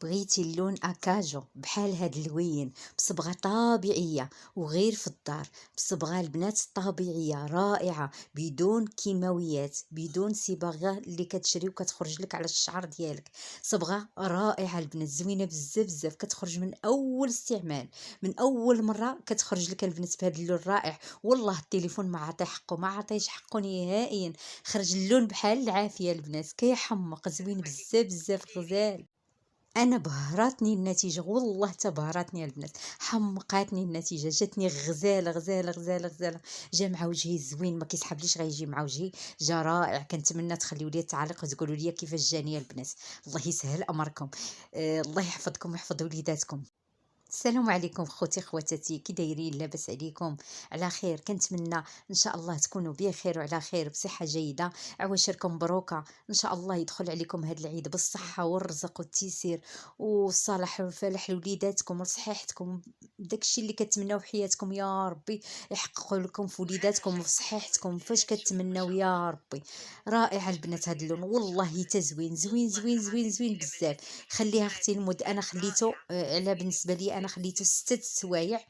بغيتي اللون اكاجو بحال هاد اللوين بصبغه طبيعيه وغير في الدار، بصبغه البنات طبيعيه رائعه بدون كيماويات بدون صباغه اللي كتشري وكتخرج لك على الشعر ديالك. صبغه رائعه البنات، زوينه بزاف بزاف، كتخرج من اول استعمال، من اول مره كتخرج لك البنات بهذا اللون الرائع. والله التليفون ما عطي حقه، ما عطيش حقه نهائيا. خرج اللون بحال العافيه البنات، كيحمق، زوين بزاف بزاف، غزال. انا بهراتني النتيجه، والله تبهراتني البنات، حمقاتني النتيجه، جاتني غزاله غزاله غزاله غزاله. جا مع وجهي زوين، ما كيسحبليش غيجي مع وجهي، جا رائع. كنتمنى تخليو لي التعليق وتقولوا لي كيفاش جاني البنات. الله يسهل امركم. الله يحفظكم ويحفظ وليداتكم. السلام عليكم خوتي خواتاتي، كي دايرين؟ لاباس عليكم؟ على خير؟ كنتمنى ان شاء الله تكونوا بخير وعلى خير بصحه جيده، عواشركم مبروكه. ان شاء الله يدخل عليكم هذا العيد بالصحه والرزق والتيسير والصلاح والفلاح لوليداتكم ولصحيحتكم. داكشي اللي كتمناو في حياتكم يا ربي يحققوا لكم في وليداتكم وفي صحيحتكم فاش كتمناو يا ربي. رائع البنات هذا اللون، والله تزوين زوين زوين زوين زوين بزاف. خليها اختي المد، انا خليته على بالنسبه لي انا خليته 6 سوايع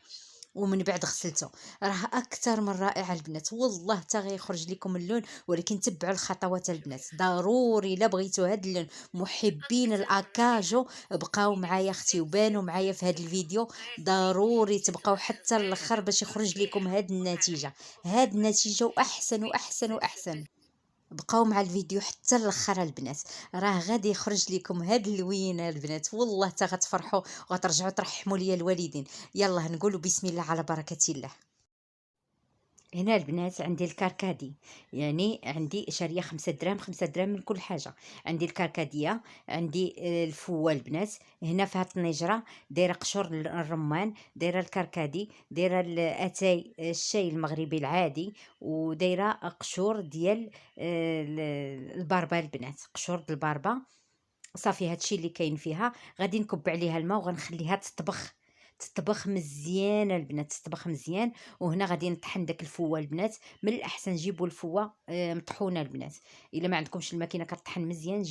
ومن بعد غسلته. راه اكثر من رائع البنات، والله تا غيخرج لكم اللون. ولكن تبعوا الخطوات البنات ضروري الا بغيتوا هذا اللون. محبين الاكاجو بقاو معايا اختي وبانوا معايا في هذا الفيديو، ضروري تبقاو حتى الاخر باش يخرج لكم هاد النتيجه واحسن واحسن واحسن. بقاو مع الفيديو حتى الاخر البنات، راه غادي يخرج لكم هاد اللوينه البنات، والله تا غتفرحوا وغترجعوا ترحموا ليا الوالدين. يلا نقولوا بسم الله على بركه الله. هنا البنات عندي الكركدي، يعني عندي شاريه 5 دراهم 5 دراهم من كل حاجه. عندي الكركديه، عندي الفوه البنات. هنا في هاد الطنيجره دايره قشور الرمان، دايره الكركدي، دايره اتاي الشاي المغربي العادي، ودايره قشور ديال الباربه البنات، قشور د الباربه. صافي هادشي اللي كاين فيها. غادي نكب عليها الماء وغنخليها تطبخ مزيان البنات، تطبخ مزيان. وهنا غادي نطحن داك الفوه البنات. من الاحسن جيبوا الفوه مطحونه البنات. الا ما عندكمش الماكينه كطحن مزيان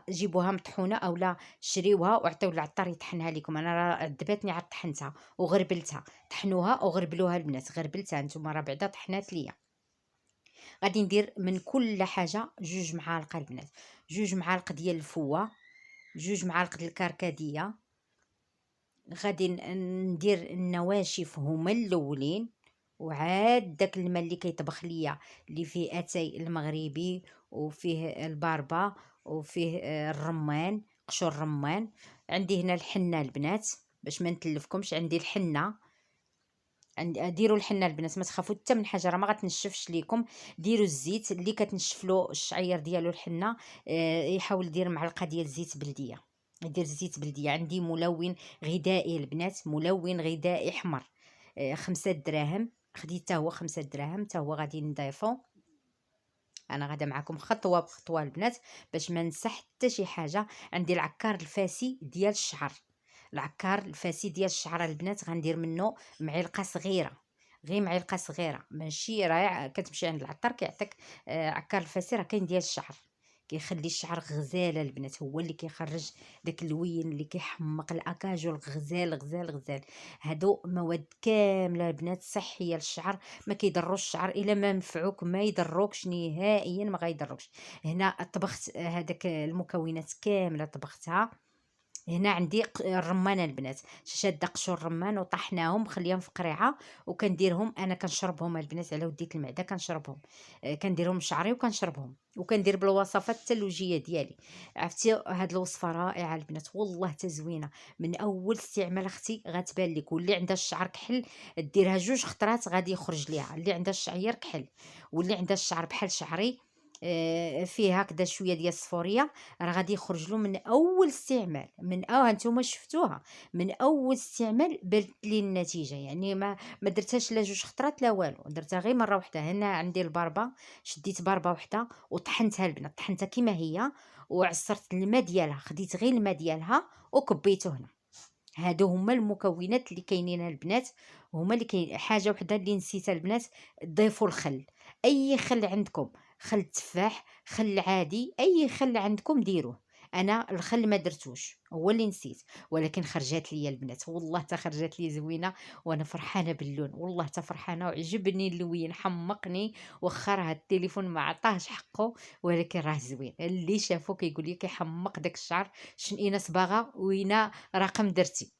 جيبوها مطحونه، اولا شريوها وعطيو العطار يطحنها لكم. انا راه عذباتني عاد طحنتها وغربلتها. طحنوها وغربلوها البنات، غربلتها نتوما راه بعدا طحنات ليا. غادي ندير من كل حاجه 2 معالق البنات، 2 معالق ديال الفوه، 2 معالق ديال الكركديه. غادي ندير النواشف هما الاولين، وعاد داك الماء اللي كيطبخ ليا اللي فيه اتاي المغربي وفيه الباربه وفيه الرمان، قشور الرمان. عندي هنا الحنه البنات باش ما نتلفكمش، عندي الحنه. ديروا الحنه البنات، ما تخافوا حتى من حاجه، راه ما غتنشفش ليكم. ديروا الزيت اللي كتنشف له الشعير ديالو الحنه. يحاول يدير معلقه ديال زيت بلديه، يدير زيت بلديه. عندي ملون غذائي البنات، ملون غذائي احمر، 5 دراهم. خديت حتى هو 5 دراهم، حتى هو غادي نضيفو. انا غادا معكم خطوه بخطوه البنات باش ما ننسى حتى شي حاجه. عندي العكار الفاسي ديال الشعر، العكار الفاسي ديال الشعر البنات غندير منه معلقه صغيره، غير معلقه صغيره، ماشي راه كتمشي عند العطار كيعطيك عكار الفاسي، راه كاين ديال الشعر، كيخلي الشعر غزال البنات، هو اللي كيخرج داك اللوين اللي كيحمق الاكاجو الغزال غزال غزال. هادو مواد كامله البنات صحيه للشعر، ما كيضروش الشعر، الا ما نفعوك ما يضروكش نهائيا، ما غيضروكش. هنا طبخت هذاك المكونات كامله طبختها. هنا عندي الرمان البنات، شاده قشور الرمان وطحناهم خليهم في قريعه، وكنديرهم انا كنشربهم البنات على وديت المعده كنشربهم. كنديرهم شعري وكنشربهم، وكندير بالوصفات الثلوجيه ديالي. عرفتي هاد الوصفه رائعه البنات، والله تزوينه. من اول استعمال اختي غتبان لك. واللي عندها الشعر كحل ديرها 2 خطرات غادي يخرج ليها، اللي عندها الشعير كحل واللي عندها الشعر بحال شعري فيه هكذا شويه ديال الصفوريه، راه غادي يخرج له من اول استعمال. من هانتوما شفتوها، من اول استعمال بانت لي النتيجه. يعني ما درتهاش لا 2 خطرات لا والو، درتها غير مره واحده. هنا عندي الباربه، شديت باربه واحده وطحنتها البنات، طحنتها كما هي وعصرت الماء ديالها، خديت غير الماء ديالها وكبيته هنا. هادو هما المكونات اللي كاينين البنات، هما اللي كاين. حاجه وحده اللي نسيتها البنات، ضيفوا الخل، اي خل عندكم، خل تفاح، خل عادي، اي خل عندكم ديروه. انا الخل ما درتوش، هو اللي نسيت، ولكن خرجات ليا البنات، والله حتى خرجات لي زوينه، وانا فرحانه باللون، والله حتى فرحانه وعجبني اللون، حمقني. واخا راه التليفون ما عطاهش حقه، ولكن راه زوين، اللي شافو كيقول لي كيحمق داك الشعر. اين صباغه وين رقم درتي؟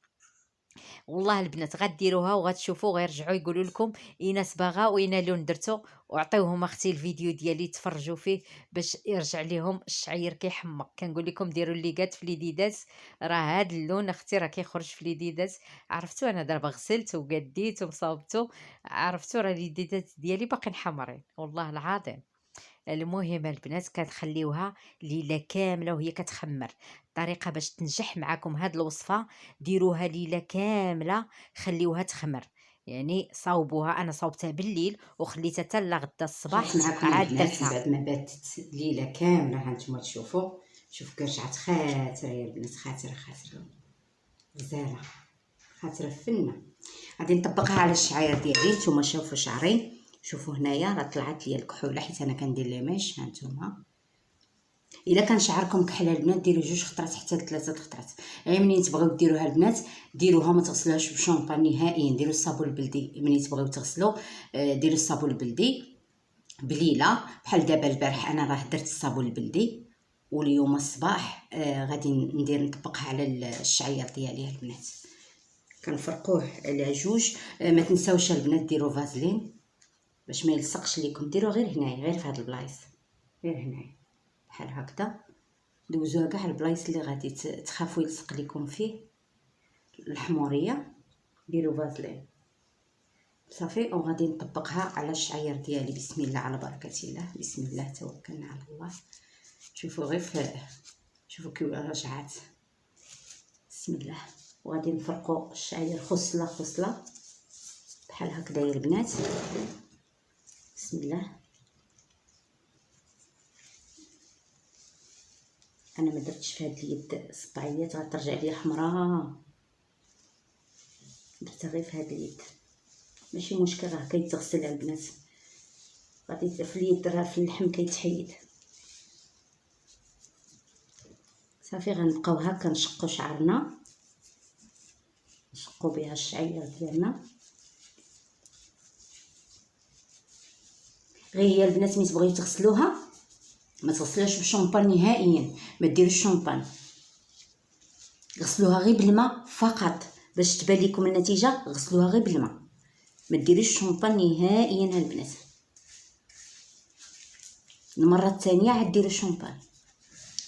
والله البنات غديروها وغتشوفوا، غيرجعوا يقولوا لكم اين صباغه واين لون درتو، وعطيوهم اختي الفيديو ديالي تفرجوا فيه باش يرجع ليهم الشعير كيحمق. كنقول لكم ديروا الليغات في ليديدات، راه هاد اللون اختي راه كيخرج في ليديدات. عرفتوا انا دابا غسلت وقديت ومصاوبته، عرفتوا راه ليديدات ديالي باقيين حمرين والله العظيم. المهم البنات كنخليوها ليلة كاملة وهي كتخمر. الطريقة باش تنجح معاكم هاد الوصفة، ديروها ليلة كاملة، خليوها تخمر. يعني صاوبوها، انا صاوبتها بالليل وخليتها حتى لغدا الصباح رجعت معكم عاد البنات من درتها. بعد ما باتت ليله كامله. ها نتوما تشوفوا، شوف كي رجعت خاتره يا البنات، خاتره خاتره غزاله، خاتره فنه. غادي نطبقها على الشعير ديالي. نتوما شوفوا شعري، شوفوا هنايا راه طلعت ليا الكحوله حيت انا كندير لي ميش. ها نتوما الا كان شعركم كحل البنات ديروا 2 خطرات حتى ل3 خطرات. غير منين تبغيو ديروها البنات ديروها، ما تغسلوهاش بالشامبان نهائيا، ديروا الصابون البلدي. منين تبغيو تغسلوا ديروا الصابون البلدي بليله. بحال دابا البارح انا راه درت الصابون البلدي، واليوم الصباح غادي ندير نطبقها على الشعير ديالي البنات. كنفرقوه على جوج. ما تنساوش البنات ديروا فازلين باش ما يلصقش ليكم. ديروا غير هنايا، غير في هاد البلايص، غير هنايا بحال هكذا. دوزوها كاع البلايص اللي غادي تخافوا يلصق لكم فيه الحموريه، ديروا فازلين صافي. وغادي نطبقها على الشعير ديالي. بسم الله على بركه الله، بسم الله توكلنا على الله. شوفوا غير شوفوا كي رجعت، بسم الله. وغادي نفرقوا الشعير خصله خصله بحال هكذا يا البنات، بسم الله. انا ما درتش في هاد اليد صباعيات غترجع لي حمراء، درتها غير في هاد اليد. ماشي مشكل، راه كيتغسل البنات. غادي في اليد راه في اللحم كيتحيد صافي. غنبقاو هكا نشقو شعرنا، نشقو بها الشعير ديالنا. غير هي البنات ملي تبغيو تغسلوها ما تغسلوهاش بالشامبان نهائيا، ما ديروش الشامبان، غسلوها غير بالماء فقط باش تبان لكم النتيجه. غسلوها غير بالماء، ما ديروش الشامبان نهائيا البنات. المره الثانيه عاد ديروا الشامبان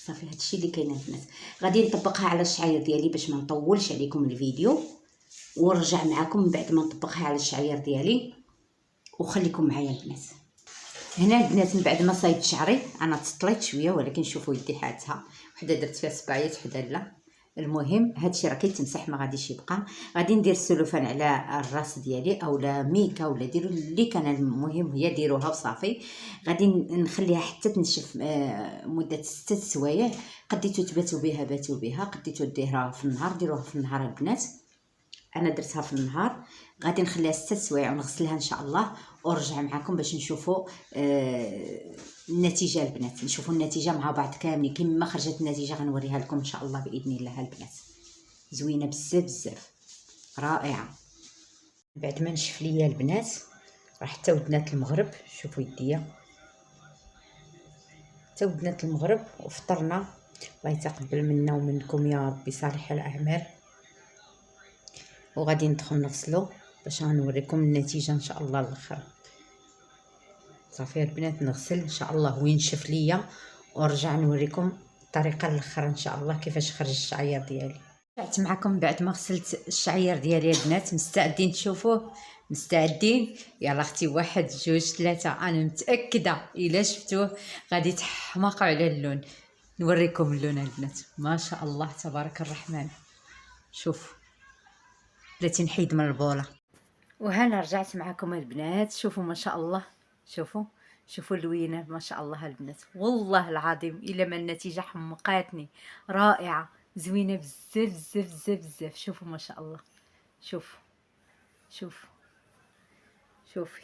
صافي. هادشي اللي كاين البنات. غادي نطبقها على الشعير ديالي باش ما نطولش عليكم الفيديو، ونرجع معكم من بعد ما نطبقها على الشعير ديالي. وخليكم معايا البنات. هنا البنات من بعد ما صايبت شعري انا تسطليت شويه، ولكن شوفوا يدي حالتها، وحده درت فيها سبايات وحده لا. المهم هادشي راه كيتمسح ما غاديش يبقى. غادي ندير السلوفان على الراس ديالي اولا ميكا ولا ديروا اللي كان، المهم هي ديروها وصافي. غادي نخليها حتى تنشف مده 6 سوايع. قديتو تباتوا بها باتوا بها، قديتو ديروها في النهار ديروها في النهار البنات. انا درتها في النهار. غادي نخليها 6 سوايع ونغسلها ان شاء الله، ونرجع معكم باش نشوفوا النتيجه البنات. نشوفوا النتيجه مع بعض كاملين كما خرجت النتيجه غنوريها لكم ان شاء الله باذن الله البنات. زوينه بزاف بزاف، رائعه. بعد ما نشف ليا البنات راه حتى ودنات المغرب، شوفوا يديا حتى ودنات المغرب وفطرنا. الله يتقبل منا ومنكم يا ربي صالح الاعمال. وغادي ندخل نغسلو باش غنوريكم النتيجه ان شاء الله الاخر. صافي البنات نغسل ان شاء الله وينشف ليا، ونرجع نوريكم الطريقه الاخرى ان شاء الله كيفاش خرج الشعير ديالي. رجعت معكم بعد ما غسلت الشعير ديالي البنات. مستعدين تشوفوه؟ مستعدين؟ يلا اختي، 1 2 3. انا متاكده الا شفتوه غادي تحماقوا على اللون. نوريكم اللون البنات، ما شاء الله تبارك الرحمن. شوفوا بلاتي نحيد من البوله. وهنا رجعت معكم البنات. شوفوا ما شاء الله، شوفوا شوفوا اللوينه ما شاء الله البنات. والله العظيم الا ما النتيجه حمقاتني، رائعه زوينه بزاف بزاف بزاف بزاف. شوفوا ما شاء الله، شوفوا شوفوا شوفي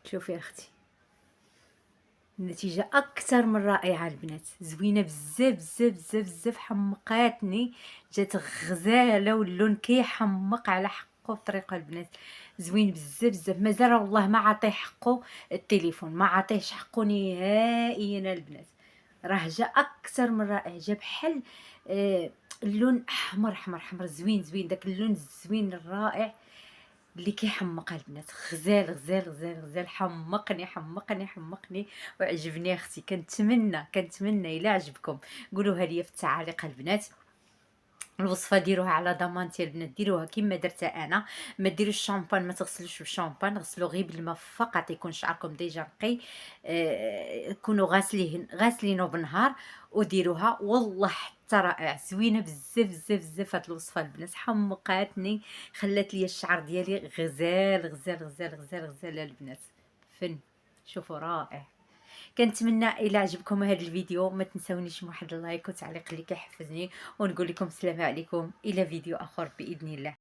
شوفي يا اختي، النتيجه اكثر من رائعه البنات، زوينه بزاف بزاف بزاف بزاف، حمقاتني، جات غزاله واللون كيحمق على حقه بطريقه البنات، زوين بزاف بزاف. مازال والله ما عطيه حقه التليفون، ما عطيهش حقه نهائيا البنات، راه جا اكثر من رائع، جا بحال اللون احمر احمر احمر، زوين زوين، داك اللون الزوين الرائع اللي كيحمق البنات، غزال غزال غزال غزال، حمقني حمقني حمقني وعجبني اختي. كنتمنى الا عجبكم قولوها لي في التعاليق البنات. الوصفه ديروها على ضمانتي البنات، ديروها كما درتها انا، ما ديروش الشامبان، ما تغسلوش بالشامبان، غسلوا غير بالماء فقط، يكون شعركم ديجا نقي، كونوا غاسلينه بالنهار وديروها، والله حتى رائع، زوينه بزاف بزاف بزاف هاد الوصفه البنات، حمقاتني، خلات لي الشعر ديالي غزال غزال غزال غزال غزال البنات، فن، شوفوا رائع. كنتمنى الى عجبكم هذا الفيديو ما تنسونيش واحد اللايك وتعليق اللي كيحفزني، ونقول لكم السلام عليكم الى فيديو اخر باذن الله.